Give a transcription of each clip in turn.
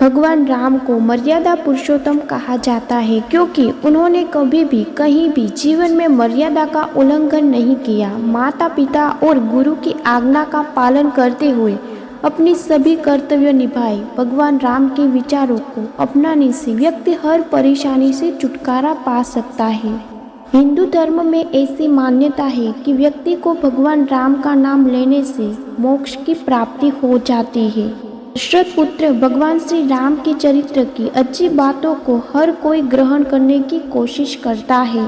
भगवान राम को मर्यादा पुरुषोत्तम कहा जाता है क्योंकि उन्होंने कभी भी कहीं भी जीवन में मर्यादा का उल्लंघन नहीं किया। माता पिता और गुरु की आज्ञा का पालन करते हुए अपनी सभी कर्तव्य निभाए। भगवान राम के विचारों को अपनाने से व्यक्ति हर परेशानी से छुटकारा पा सकता है। हिंदू धर्म में ऐसी मान्यता है कि व्यक्ति को भगवान राम का नाम लेने से मोक्ष की प्राप्ति हो जाती है। दशरथ पुत्र भगवान श्री राम के चरित्र की अच्छी बातों को हर कोई ग्रहण करने की कोशिश करता है।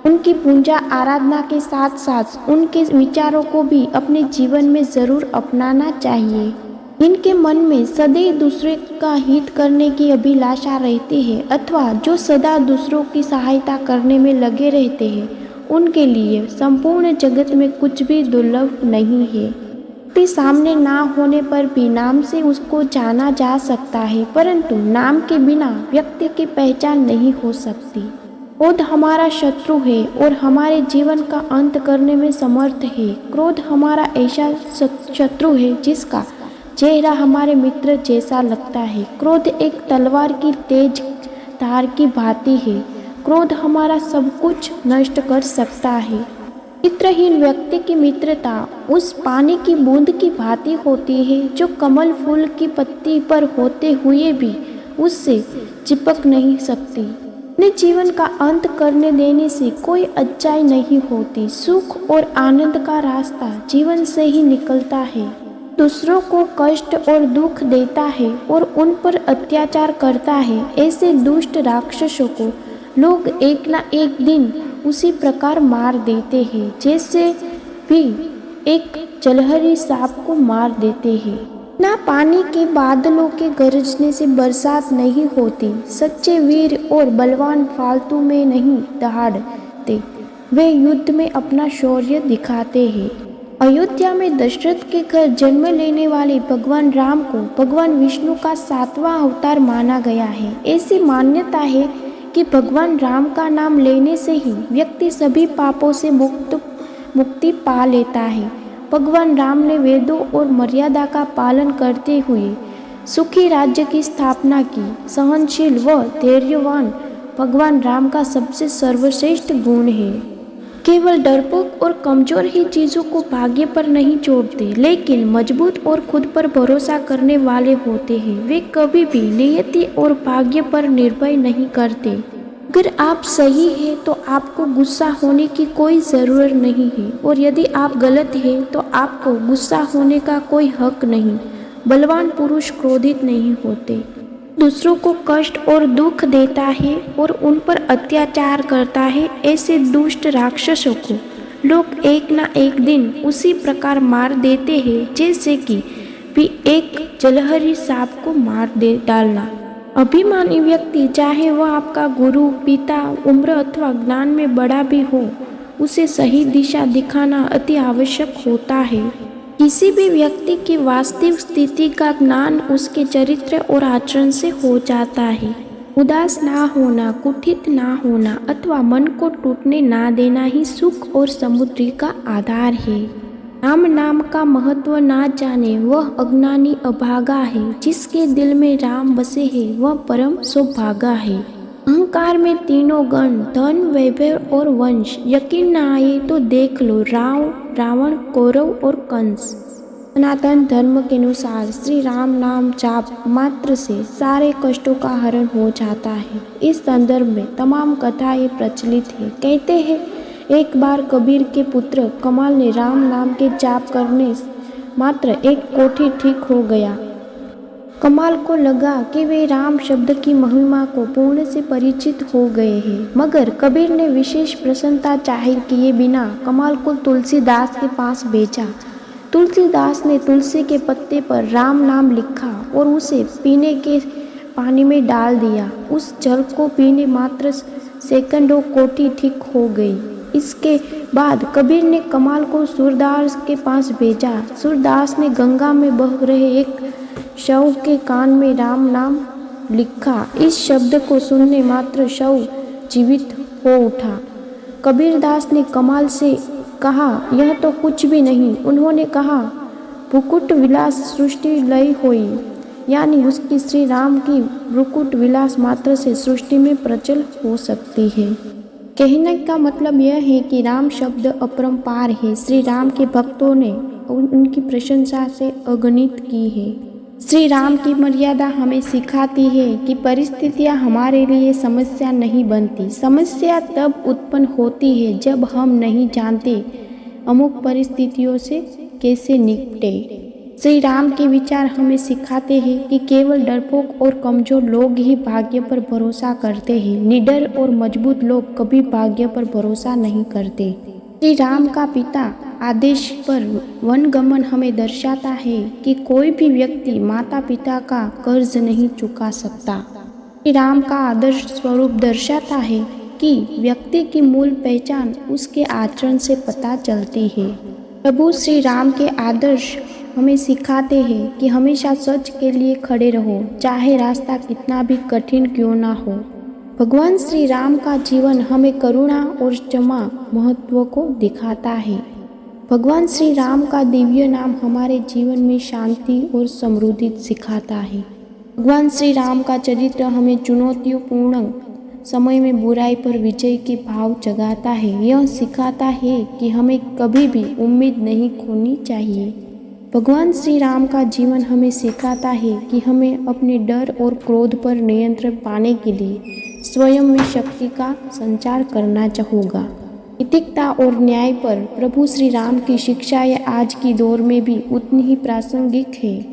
उनकी पूजा आराधना के साथ साथ उनके विचारों को भी अपने जीवन में जरूर अपनाना चाहिए। इनके मन में सदैव दूसरे का हित करने की अभिलाषा रहती है अथवा जो सदा दूसरों की सहायता करने में लगे रहते हैं, उनके लिए संपूर्ण जगत में कुछ भी दुर्लभ नहीं है। व्यक्ति सामने ना होने पर भी नाम से उसको जाना जा सकता है, परंतु नाम के बिना व्यक्ति की पहचान नहीं हो सकती। क्रोध हमारा शत्रु है और हमारे जीवन का अंत करने में समर्थ है। क्रोध हमारा ऐसा शत्रु है जिसका चेहरा हमारे मित्र जैसा लगता है। क्रोध एक तलवार की तेज धार की भांति है। क्रोध हमारा सब कुछ नष्ट कर सकता है। मित्रहीन व्यक्ति की मित्रता उस पानी की बूंद की भांति होती है जो कमल फूल की पत्ती पर होते हुए भी उससे चिपक नहीं सकती। अपने जीवन का अंत करने देने से कोई अच्छाई नहीं होती। सुख और आनंद का रास्ता जीवन से ही निकलता है। दूसरों को कष्ट और दुख देता है और उन पर अत्याचार करता है, ऐसे दुष्ट राक्षसों को लोग एक ना एक दिन उसी प्रकार मार देते हैं जैसे भी एक जलहरी सांप को मार देते हैं। ना पानी के बादलों के गरजने से बरसात नहीं होती। सच्चे वीर और बलवान फालतू में नहीं दहाड़ते, वे युद्ध में अपना शौर्य दिखाते हैं। अयोध्या में दशरथ के घर जन्म लेने वाले भगवान राम को भगवान विष्णु का 7वां अवतार माना गया है। ऐसी मान्यता है कि भगवान राम का नाम लेने से ही व्यक्ति सभी पापों से मुक्ति पा लेता है। भगवान राम ने वेदों और मर्यादा का पालन करते हुए सुखी राज्य की स्थापना की। सहनशील व धैर्यवान भगवान राम का सबसे सर्वश्रेष्ठ गुण है। केवल डरपोक और कमजोर ही चीज़ों को भाग्य पर नहीं छोड़ते, लेकिन मजबूत और खुद पर भरोसा करने वाले होते हैं। वे कभी भी नियति और भाग्य पर निर्भर नहीं करते। अगर आप सही हैं तो आपको गुस्सा होने की कोई ज़रूरत नहीं है, और यदि आप गलत हैं तो आपको गुस्सा होने का कोई हक नहीं। बलवान पुरुष क्रोधित नहीं होते। दूसरों को कष्ट और दुख देता है और उन पर अत्याचार करता है, ऐसे दुष्ट राक्षसों को लोग एक ना एक दिन उसी प्रकार मार देते हैं जैसे कि भी एक जलहरी सांप को मार दे डालना। अभिमानी व्यक्ति, चाहे वह आपका गुरु, पिता, उम्र अथवा ज्ञान में बड़ा भी हो, उसे सही दिशा दिखाना अति आवश्यक होता है। किसी भी व्यक्ति की वास्तविक स्थिति का ज्ञान उसके चरित्र और आचरण से हो जाता है। उदास ना होना, कुंठित ना होना अथवा मन को टूटने ना देना ही सुख और समृद्धि का आधार है। राम नाम का महत्व ना जाने वह अज्ञानी अभागा है। जिसके दिल में राम बसे है वह परम सौभागा है। अहंकार में तीनों गण, धन, वैभव और वंश, यकीन न आए तो देख लो रावण, कौरव और कंस। सनातन धर्म के अनुसार श्री राम नाम जाप मात्र से सारे कष्टों का हरण हो जाता है। इस संदर्भ में तमाम कथाएं प्रचलित है। कहते हैं एक बार कबीर के पुत्र कमाल ने राम नाम के जाप करने मात्र एक कोठी ठीक हो गया। कमाल को लगा कि वे राम शब्द की महिमा को पूर्ण से परिचित हो गए हैं, मगर कबीर ने विशेष प्रसन्नता जाहिर किए बिना कमाल को तुलसीदास के पास भेजा। तुलसीदास ने तुलसी के पत्ते पर राम नाम लिखा और उसे पीने के पानी में डाल दिया। उस जल को पीने मात्र सेकंडों कोठी ठीक हो गई। इसके बाद कबीर ने कमाल को सूरदास के पास भेजा। सूरदास ने गंगा में बह रहे एक शव के कान में राम नाम लिखा। इस शब्द को सुनने मात्र शव जीवित हो उठा। कबीरदास ने कमाल से कहा, यह तो कुछ भी नहीं। उन्होंने कहा, भुकुट विलास सृष्टि लय होई, यानी उसकी श्री राम की भ्रुकुट विलास मात्र से सृष्टि में प्रचल हो सकती है। कहने का मतलब यह है कि राम शब्द अपरंपार है। श्री राम के भक्तों ने उनकी प्रशंसा से अगणित की है। श्री राम की मर्यादा हमें सिखाती है कि परिस्थितियां हमारे लिए समस्या नहीं बनती। समस्या तब उत्पन्न होती है जब हम नहीं जानते अमुक परिस्थितियों से कैसे निपटे। श्री राम के विचार हमें सिखाते हैं कि केवल डरपोक और कमजोर लोग ही भाग्य पर भरोसा करते हैं। निडर और मजबूत लोग कभी भाग्य पर भरोसा नहीं करते। श्री राम का पिता आदेश पर वनगमन हमें दर्शाता है कि कोई भी व्यक्ति माता पिता का कर्ज नहीं चुका सकता। श्री राम का आदर्श स्वरूप दर्शाता है कि व्यक्ति की मूल पहचान उसके आचरण से पता चलती है। प्रभु श्री राम के आदर्श हमें सिखाते हैं कि हमेशा सच के लिए खड़े रहो, चाहे रास्ता कितना भी कठिन क्यों ना हो। भगवान श्री राम का जीवन हमें करुणा और क्षमा महत्व को दिखाता है। भगवान श्री राम का दिव्य नाम हमारे जीवन में शांति और समृद्धि सिखाता है। भगवान श्री राम का चरित्र हमें चुनौतीपूर्ण समय में बुराई पर विजय के भाव जगाता है। यह सिखाता है कि हमें कभी भी उम्मीद नहीं खोनी चाहिए। भगवान श्री राम का जीवन हमें सिखाता है कि हमें अपने डर और क्रोध पर नियंत्रण पाने के लिए स्वयं में शक्ति का संचार करना होगा। नैतिकता और न्याय पर प्रभु श्री राम की शिक्षाएं आज की दौर में भी उतनी ही प्रासंगिक है।